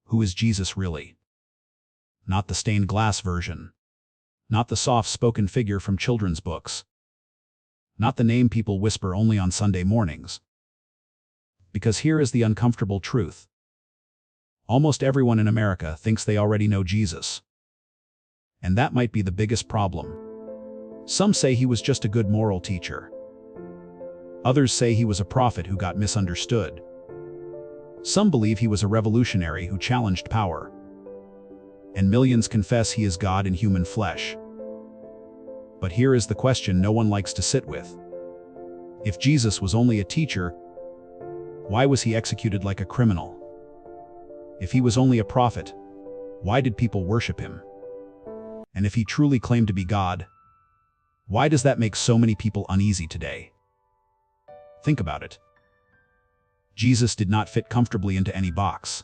Who is Jesus really? Not the stained glass version. Not the soft-spoken figure from children's books. Not the name people whisper only on Sunday mornings. Because here is the uncomfortable truth. Almost everyone in America thinks they already know Jesus. And that might be the biggest problem. Some say he was just a good moral teacher. Others say he was a prophet who got misunderstood. Some believe he was a revolutionary who challenged power. And millions confess he is God in human flesh. But here is the question no one likes to sit with. If Jesus was only a teacher, why was he executed like a criminal? If he was only a prophet, why did people worship him? And if he truly claimed to be God, why does that make so many people uneasy today? Think about it. Jesus did not fit comfortably into any box.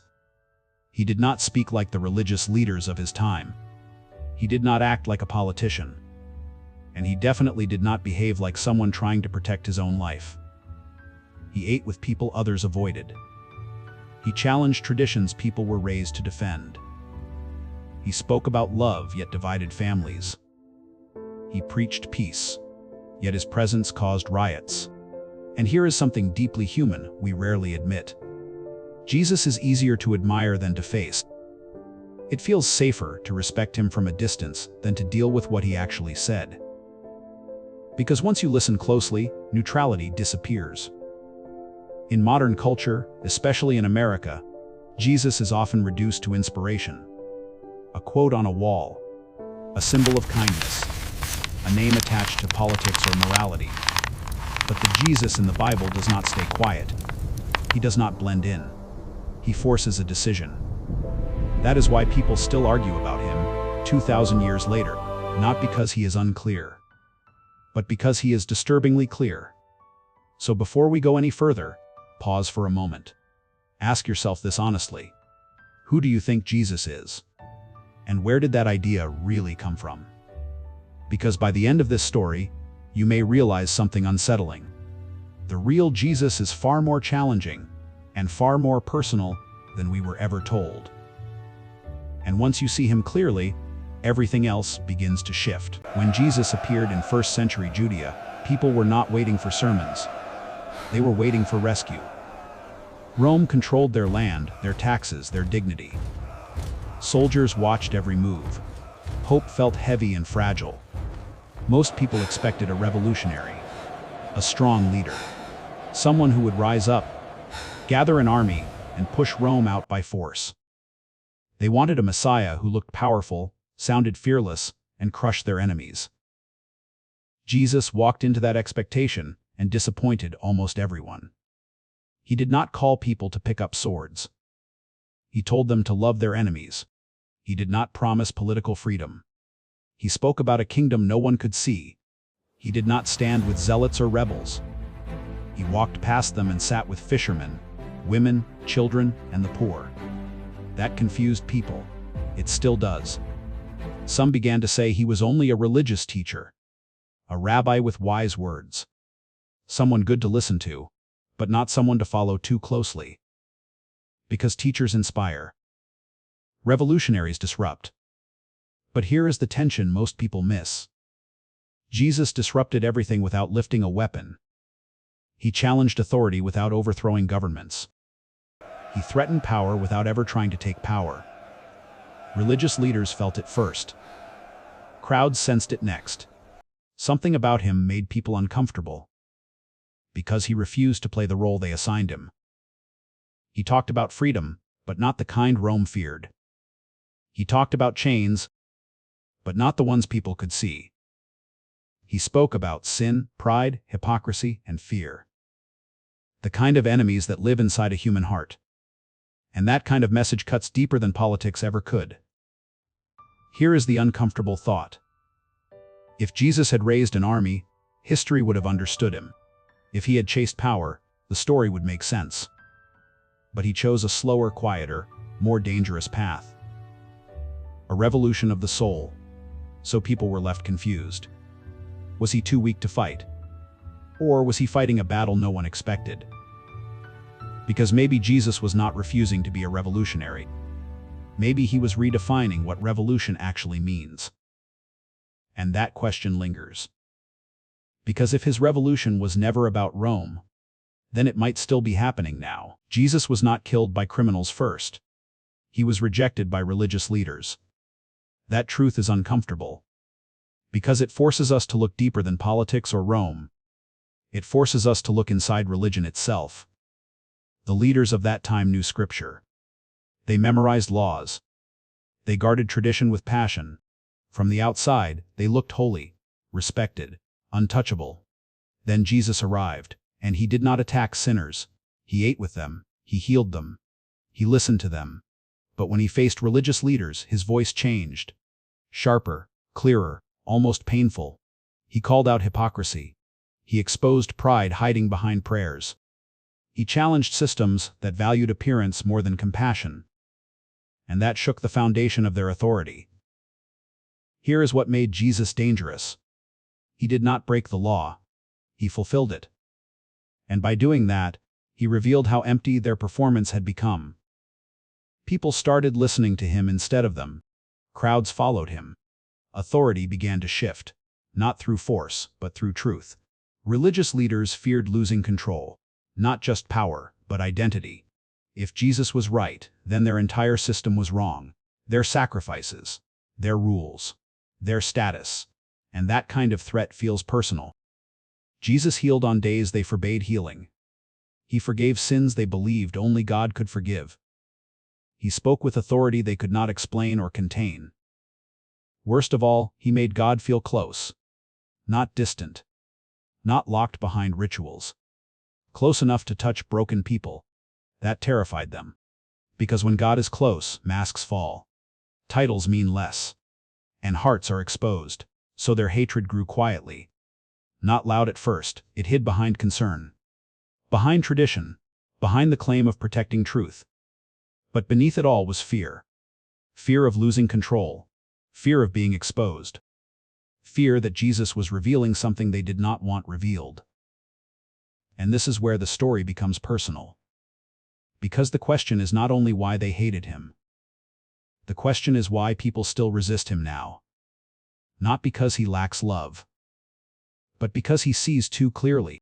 He did not speak like the religious leaders of his time. He did not act like a politician. And he definitely did not behave like someone trying to protect his own life. He ate with people others avoided. He challenged traditions people were raised to defend. He spoke about love yet divided families. He preached peace, yet his presence caused riots. And here is something deeply human we rarely admit. Jesus is easier to admire than to face. It feels safer to respect him from a distance than to deal with what he actually said. Because once you listen closely, neutrality disappears. In modern culture, especially in America, Jesus is often reduced to inspiration. A quote on a wall, a symbol of kindness, a name attached to politics or morality. But the Jesus in the Bible does not stay quiet. He does not blend in. He forces a decision. That is why people still argue about him 2,000 years later, not because he is unclear, but because he is disturbingly clear. So before we go any further, pause for a moment. Ask yourself this honestly. Who do you think Jesus is? And where did that idea really come from? Because by the end of this story, you may realize something unsettling. The real Jesus is far more challenging and far more personal than we were ever told. And once you see him clearly, everything else begins to shift. When Jesus appeared in first century Judea, people were not waiting for sermons. They were waiting for rescue. Rome controlled their land, their taxes, their dignity. Soldiers watched every move. Hope felt heavy and fragile. Most people expected a revolutionary, a strong leader, someone who would rise up, gather an army, and push Rome out by force. They wanted a Messiah who looked powerful, sounded fearless, and crushed their enemies. Jesus walked into that expectation and disappointed almost everyone. He did not call people to pick up swords. He told them to love their enemies. He did not promise political freedom. He spoke about a kingdom no one could see. He did not stand with zealots or rebels. He walked past them and sat with fishermen, women, children, and the poor. That confused people. It still does. Some began to say he was only a religious teacher, a rabbi with wise words, someone good to listen to, but not someone to follow too closely. Because teachers inspire. Revolutionaries disrupt. But here is the tension most people miss. Jesus disrupted everything without lifting a weapon. He challenged authority without overthrowing governments. He threatened power without ever trying to take power. Religious leaders felt it first. Crowds sensed it next. Something about him made people uncomfortable. Because he refused to play the role they assigned him. He talked about freedom, but not the kind Rome feared. He talked about chains, but not the ones people could see. He spoke about sin, pride, hypocrisy, and fear. The kind of enemies that live inside a human heart. And that kind of message cuts deeper than politics ever could. Here is the uncomfortable thought. If Jesus had raised an army, history would have understood him. If he had chased power, the story would make sense. But he chose a slower, quieter, more dangerous path. A revolution of the soul. So people were left confused. Was he too weak to fight? Or was he fighting a battle no one expected? Because maybe Jesus was not refusing to be a revolutionary. Maybe he was redefining what revolution actually means. And that question lingers. Because if his revolution was never about Rome, then it might still be happening now. Jesus was not killed by criminals first. He was rejected by religious leaders. That truth is uncomfortable, because it forces us to look deeper than politics or Rome. It forces us to look inside religion itself. The leaders of that time knew Scripture. They memorized laws. They guarded tradition with passion. From the outside, they looked holy, respected, untouchable. Then Jesus arrived, and he did not attack sinners. He ate with them. He healed them. He listened to them. But when he faced religious leaders, his voice changed. Sharper, clearer, almost painful. He called out hypocrisy. He exposed pride hiding behind prayers. He challenged systems that valued appearance more than compassion. And that shook the foundation of their authority. Here is what made Jesus dangerous. He did not break the law. He fulfilled it. And by doing that, he revealed how empty their performance had become. People started listening to him instead of them. Crowds followed him. Authority began to shift, not through force, but through truth. Religious leaders feared losing control, not just power, but identity. If Jesus was right, then their entire system was wrong. Their sacrifices, their rules, their status. And that kind of threat feels personal. Jesus healed on days they forbade healing. He forgave sins they believed only God could forgive. He spoke with authority they could not explain or contain. Worst of all, he made God feel close. Not distant. Not locked behind rituals. Close enough to touch broken people. That terrified them. Because when God is close, masks fall. Titles mean less. And hearts are exposed. So their hatred grew quietly. Not loud at first, it hid behind concern. Behind tradition. Behind the claim of protecting truth. But beneath it all was fear. Fear of losing control. Fear of being exposed. Fear that Jesus was revealing something they did not want revealed. And this is where the story becomes personal. Because the question is not only why they hated him. The question is why people still resist him now. Not because he lacks love, but because he sees too clearly.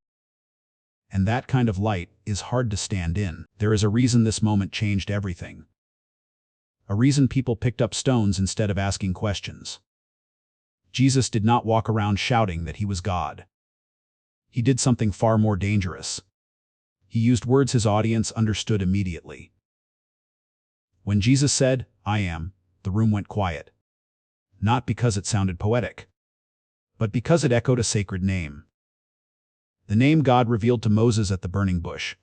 And that kind of light is hard to stand in. There is a reason this moment changed everything. A reason people picked up stones instead of asking questions. Jesus did not walk around shouting that he was God. He did something far more dangerous. He used words his audience understood immediately. When Jesus said, "I am," the room went quiet. Not because it sounded poetic, but because it echoed a sacred name. The name God revealed to Moses at the burning bush.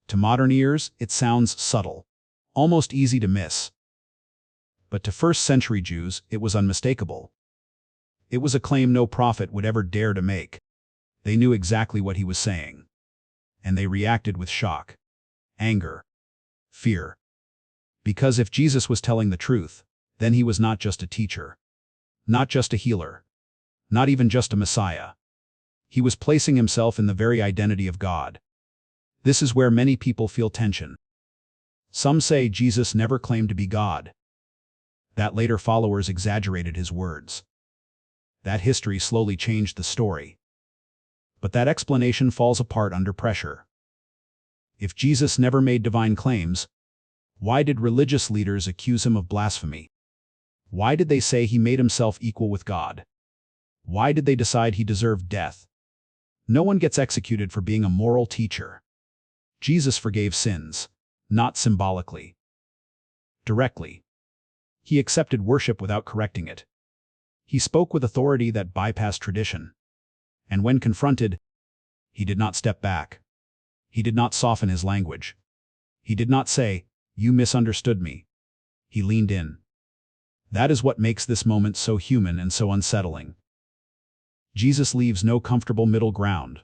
To modern ears, it sounds subtle, almost easy to miss. But to first-century Jews, it was unmistakable. It was a claim no prophet would ever dare to make. They knew exactly what he was saying. And they reacted with shock, anger, fear. Because if Jesus was telling the truth, then he was not just a teacher, not just a healer, not even just a Messiah. He was placing himself in the very identity of God. This is where many people feel tension. Some say Jesus never claimed to be God. That later followers exaggerated his words. That history slowly changed the story. But that explanation falls apart under pressure. If Jesus never made divine claims, why did religious leaders accuse him of blasphemy? Why did they say he made himself equal with God? Why did they decide he deserved death? No one gets executed for being a moral teacher. Jesus forgave sins, not symbolically. Directly. He accepted worship without correcting it. He spoke with authority that bypassed tradition. And when confronted, he did not step back. He did not soften his language. He did not say, "You misunderstood me." He leaned in. That is what makes this moment so human and so unsettling. Jesus leaves no comfortable middle ground.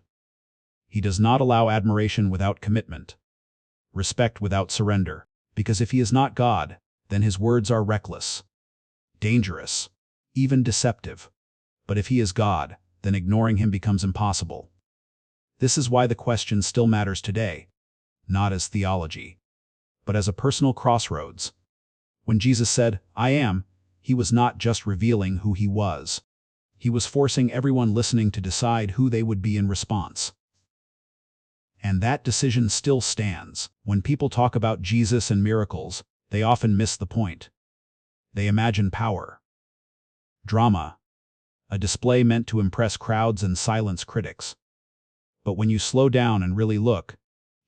He does not allow admiration without commitment, respect without surrender, because if he is not God, then his words are reckless, dangerous, even deceptive. But if he is God, then ignoring him becomes impossible. This is why the question still matters today, not as theology, but as a personal crossroads. When Jesus said, "I am," he was not just revealing who he was. He was forcing everyone listening to decide who they would be in response. And that decision still stands. When people talk about Jesus and miracles, they often miss the point. They imagine power, drama, a display meant to impress crowds and silence critics. But when you slow down and really look,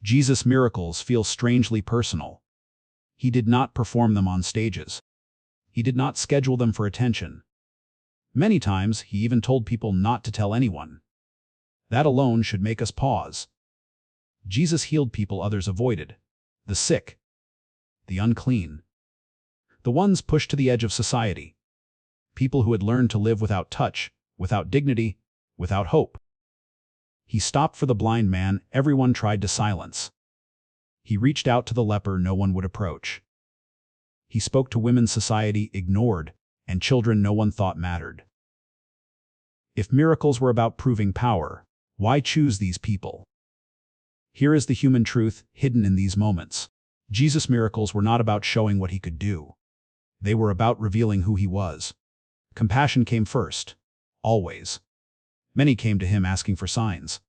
Jesus' miracles feel strangely personal. He did not perform them on stages. He did not schedule them for attention. Many times, he even told people not to tell anyone. That alone should make us pause. Jesus healed people others avoided: the sick, the unclean, the ones pushed to the edge of society, people who had learned to live without touch, without dignity, without hope. He stopped for the blind man everyone tried to silence. He reached out to the leper no one would approach. He spoke to women society ignored, and children no one thought mattered. If miracles were about proving power, why choose these people? Here is the human truth hidden in these moments. Jesus' miracles were not about showing what he could do. They were about revealing who he was. Compassion came first, always. Many came to him asking for signs,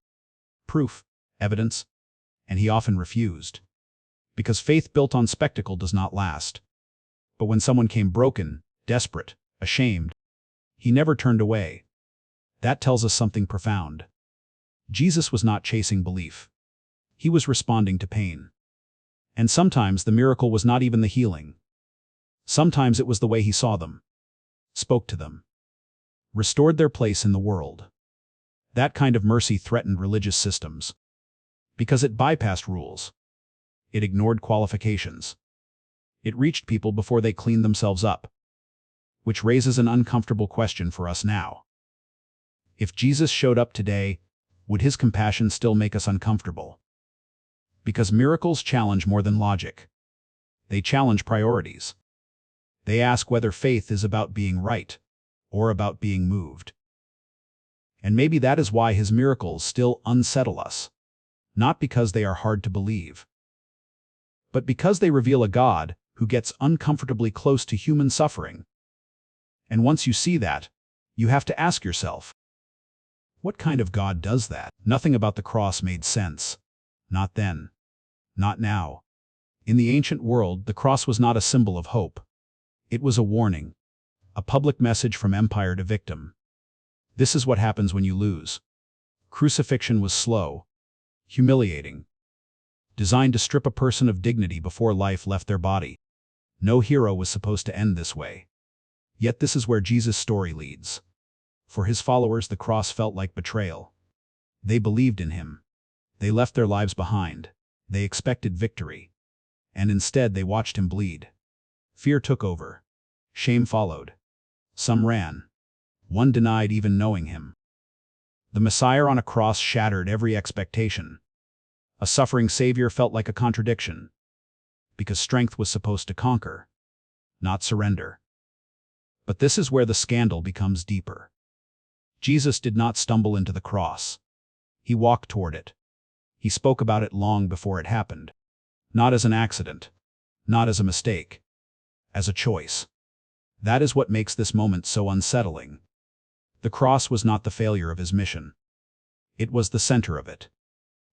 proof, evidence, and he often refused. Because faith built on spectacle does not last. But when someone came broken, desperate, ashamed, he never turned away. That tells us something profound. Jesus was not chasing belief. He was responding to pain. And sometimes the miracle was not even the healing. Sometimes it was the way he saw them, spoke to them, restored their place in the world. That kind of mercy threatened religious systems. Because it bypassed rules. It ignored qualifications. It reached people before they cleaned themselves up. Which raises an uncomfortable question for us now. If Jesus showed up today, would his compassion still make us uncomfortable? Because miracles challenge more than logic. They challenge priorities. They ask whether faith is about being right, or about being moved. And maybe that is why his miracles still unsettle us. Not because they are hard to believe, but because they reveal a God who gets uncomfortably close to human suffering. And once you see that, you have to ask yourself, what kind of God does that? Nothing about the cross made sense. Not then. Not now. In the ancient world, the cross was not a symbol of hope. It was a warning, a public message from empire to victim. This is what happens when you lose. Crucifixion was slow, humiliating, designed to strip a person of dignity before life left their body. No hero was supposed to end this way. Yet this is where Jesus' story leads. For his followers, the cross felt like betrayal. They believed in him. They left their lives behind. They expected victory. And instead they watched him bleed. Fear took over. Shame followed. Some ran. One denied even knowing him. The Messiah on a cross shattered every expectation. A suffering Savior felt like a contradiction. Because strength was supposed to conquer, not surrender. But this is where the scandal becomes deeper. Jesus did not stumble into the cross. He walked toward it. He spoke about it long before it happened. Not as an accident. Not as a mistake. As a choice. That is what makes this moment so unsettling. The cross was not the failure of his mission. It was the center of it.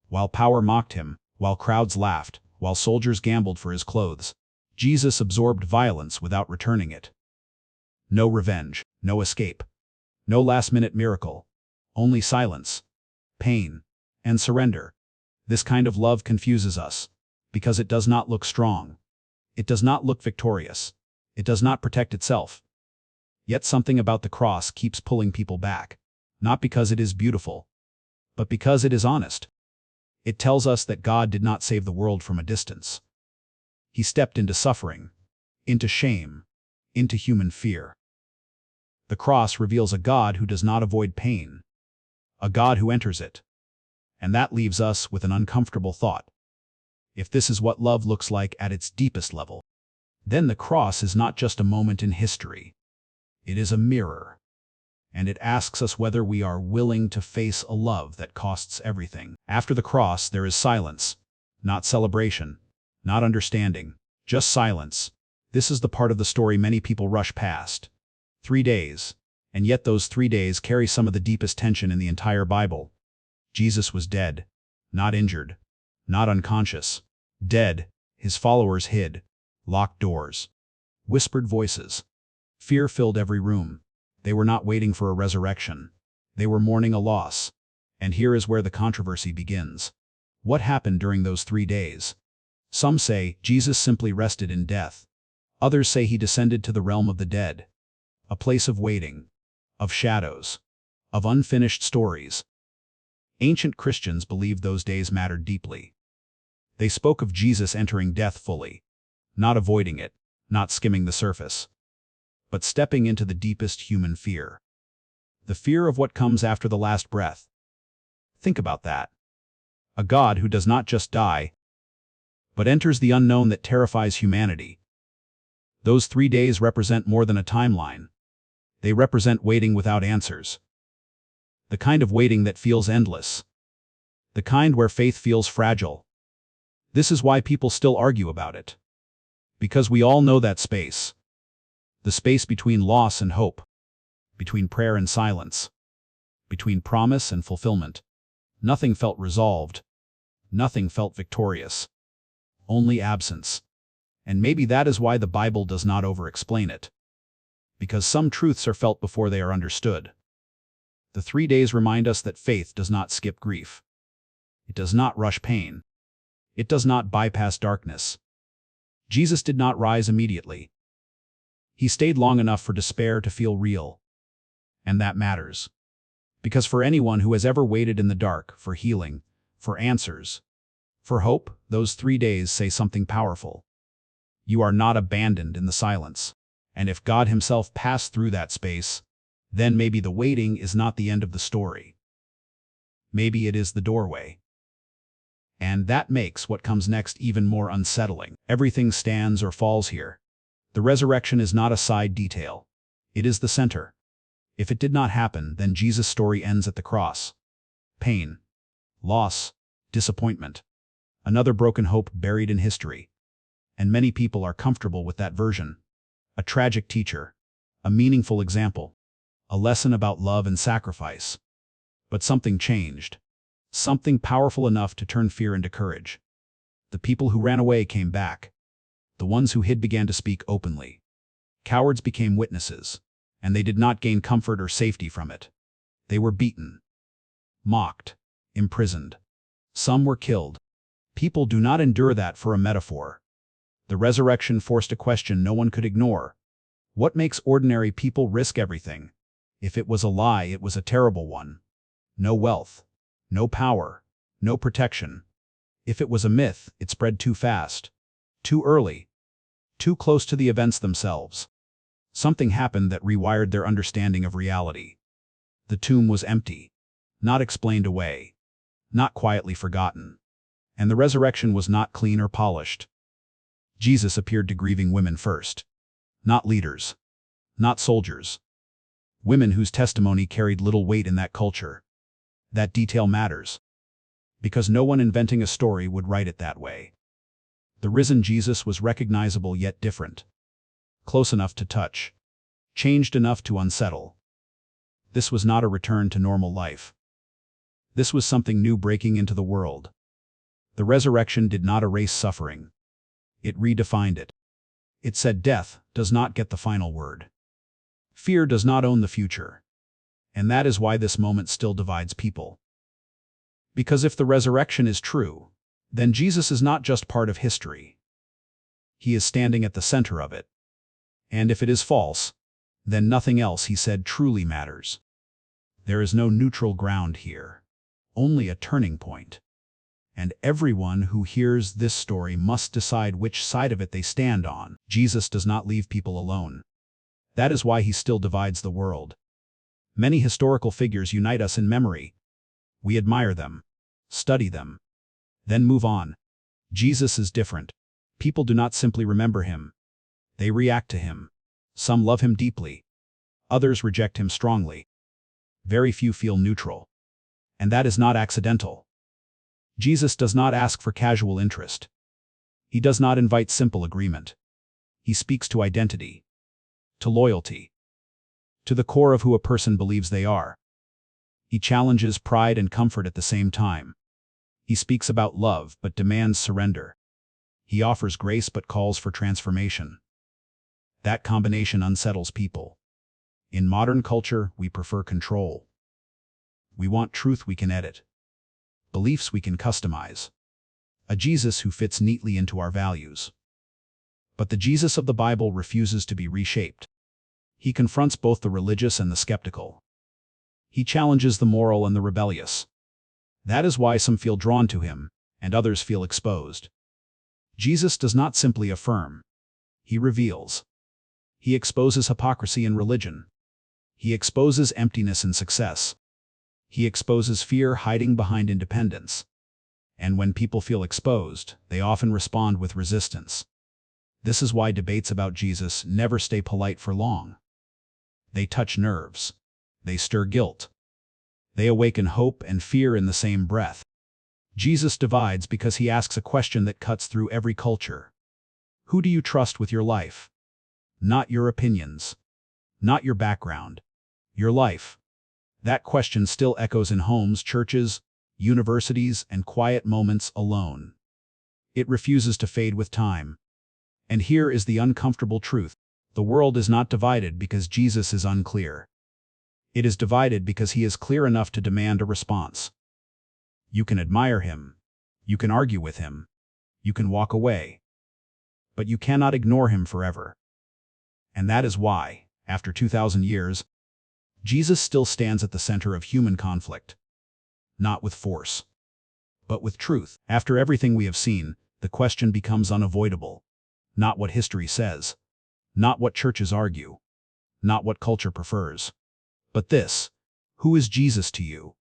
While power mocked him, while crowds laughed, while soldiers gambled for his clothes, Jesus absorbed violence without returning it. No revenge, no escape. No last-minute miracle. Only silence, pain, and surrender. This kind of love confuses us, because it does not look strong. It does not look victorious. It does not protect itself. Yet something about the cross keeps pulling people back, not because it is beautiful, but because it is honest. It tells us that God did not save the world from a distance. He stepped into suffering, into shame, into human fear. The cross reveals a God who does not avoid pain, a God who enters it. And that leaves us with an uncomfortable thought. If this is what love looks like at its deepest level, then the cross is not just a moment in history. It is a mirror. And it asks us whether we are willing to face a love that costs everything. After the cross, there is silence. Not celebration. Not understanding. Just silence. This is the part of the story many people rush past. 3 days. And yet those 3 days carry some of the deepest tension in the entire Bible. Jesus was dead. Not injured. Not unconscious. Dead. His followers hid. Locked doors. Whispered voices. Fear filled every room. They were not waiting for a resurrection. They were mourning a loss. And here is where the controversy begins. What happened during those 3 days? Some say Jesus simply rested in death. Others say he descended to the realm of the dead. A place of waiting. Of shadows. Of unfinished stories. Ancient Christians believed those days mattered deeply. They spoke of Jesus entering death fully. Not avoiding it. Not skimming the surface. But stepping into the deepest human fear. The fear of what comes after the last breath. Think about that. A God who does not just die, but enters the unknown that terrifies humanity. Those 3 days represent more than a timeline. They represent waiting without answers. The kind of waiting that feels endless. The kind where faith feels fragile. This is why people still argue about it. Because we all know that space. The space between loss and hope. Between prayer and silence. Between promise and fulfillment. Nothing felt resolved. Nothing felt victorious. Only absence. And maybe that is why the Bible does not over-explain it. Because some truths are felt before they are understood. The 3 days remind us that faith does not skip grief. It does not rush pain. It does not bypass darkness. Jesus did not rise immediately. He stayed long enough for despair to feel real. And that matters. Because for anyone who has ever waited in the dark for healing, for answers, for hope, those 3 days say something powerful. You are not abandoned in the silence. And if God himself passed through that space, then maybe the waiting is not the end of the story. Maybe it is the doorway. And that makes what comes next even more unsettling. Everything stands or falls here. The resurrection is not a side detail. It is the center. If it did not happen, then Jesus' story ends at the cross. Pain. Loss. Disappointment. Another broken hope buried in history. And many people are comfortable with that version. A tragic teacher. A meaningful example. A lesson about love and sacrifice. But something changed. Something powerful enough to turn fear into courage. The people who ran away came back. The ones who hid began to speak openly. Cowards became witnesses, and they did not gain comfort or safety from it. They were beaten, mocked, imprisoned. Some were killed. People do not endure that for a metaphor. The resurrection forced a question no one could ignore. What makes ordinary people risk everything? If it was a lie, it was a terrible one. No wealth, no power, no protection. If it was a myth, it spread too fast, too early, too close to the events themselves. Something happened that rewired their understanding of reality. The tomb was empty, not explained away, not quietly forgotten. And the resurrection was not clean or polished. Jesus appeared to grieving women first. Not leaders. Not soldiers. Women whose testimony carried little weight in that culture. That detail matters. Because no one inventing a story would write it that way. The risen Jesus was recognizable yet different. Close enough to touch. Changed enough to unsettle. This was not a return to normal life. This was something new breaking into the world. The resurrection did not erase suffering. It redefined it. It said death does not get the final word. Fear does not own the future. And that is why this moment still divides people. Because if the resurrection is true, then Jesus is not just part of history. He is standing at the center of it. And if it is false, then nothing else he said truly matters. There is no neutral ground here, only a turning point. And everyone who hears this story must decide which side of it they stand on. Jesus does not leave people alone. That is why he still divides the world. Many historical figures unite us in memory. We admire them, study them, then move on. Jesus is different. People do not simply remember him. They react to him. Some love him deeply. Others reject him strongly. Very few feel neutral. And that is not accidental. Jesus does not ask for casual interest. He does not invite simple agreement. He speaks to identity, to loyalty, to the core of who a person believes they are. He challenges pride and comfort at the same time. He speaks about love but demands surrender. He offers grace but calls for transformation. That combination unsettles people. In modern culture, we prefer control. We want truth we can edit, beliefs we can customize, a Jesus who fits neatly into our values. But the Jesus of the Bible refuses to be reshaped. He confronts both the religious and the skeptical. He challenges the moral and the rebellious. That is why some feel drawn to him, and others feel exposed. Jesus does not simply affirm. He reveals. He exposes hypocrisy in religion. He exposes emptiness in success. He exposes fear hiding behind independence. And when people feel exposed, they often respond with resistance. This is why debates about Jesus never stay polite for long. They touch nerves. They stir guilt. They awaken hope and fear in the same breath. Jesus divides because he asks a question that cuts through every culture. Who do you trust with your life? Not your opinions. Not your background. Your life. That question still echoes in homes, churches, universities, and quiet moments alone. It refuses to fade with time. And here is the uncomfortable truth. The world is not divided because Jesus is unclear. It is divided because he is clear enough to demand a response. You can admire him. You can argue with him. You can walk away. But you cannot ignore him forever. And that is why, after 2,000 years, Jesus still stands at the center of human conflict. Not with force, but with truth. After everything we have seen, the question becomes unavoidable. Not what history says. Not what churches argue. Not what culture prefers. But this: who is Jesus to you?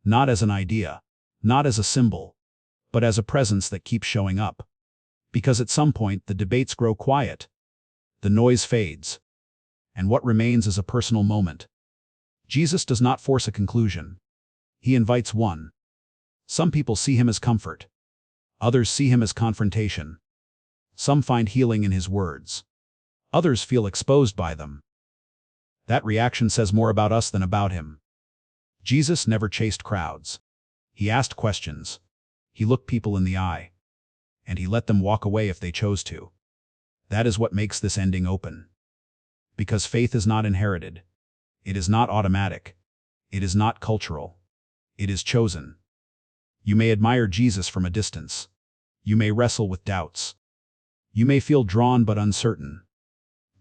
Not as an idea, not as a symbol, but as a presence that keeps showing up. Because at some point the debates grow quiet. The noise fades. And what remains is a personal moment. Jesus does not force a conclusion. He invites one. Some people see him as comfort. Others see him as confrontation. Some find healing in his words. Others feel exposed by them. That reaction says more about us than about him. Jesus never chased crowds. He asked questions. He looked people in the eye. And he let them walk away if they chose to. That is what makes this ending open. Because faith is not inherited. It is not automatic. It is not cultural. It is chosen. You may admire Jesus from a distance. You may wrestle with doubts. You may feel drawn but uncertain.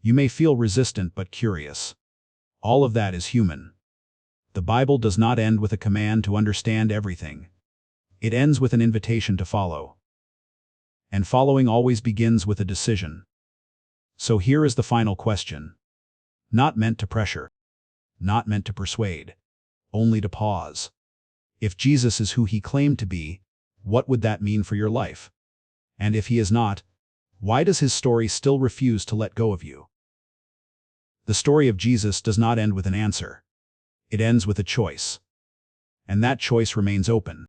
You may feel resistant but curious. All of that is human. The Bible does not end with a command to understand everything. It ends with an invitation to follow. And following always begins with a decision. So here is the final question. Not meant to pressure. Not meant to persuade. Only to pause. If Jesus is who he claimed to be, what would that mean for your life? And if he is not, why does his story still refuse to let go of you? The story of Jesus does not end with an answer. It ends with a choice. And that choice remains open.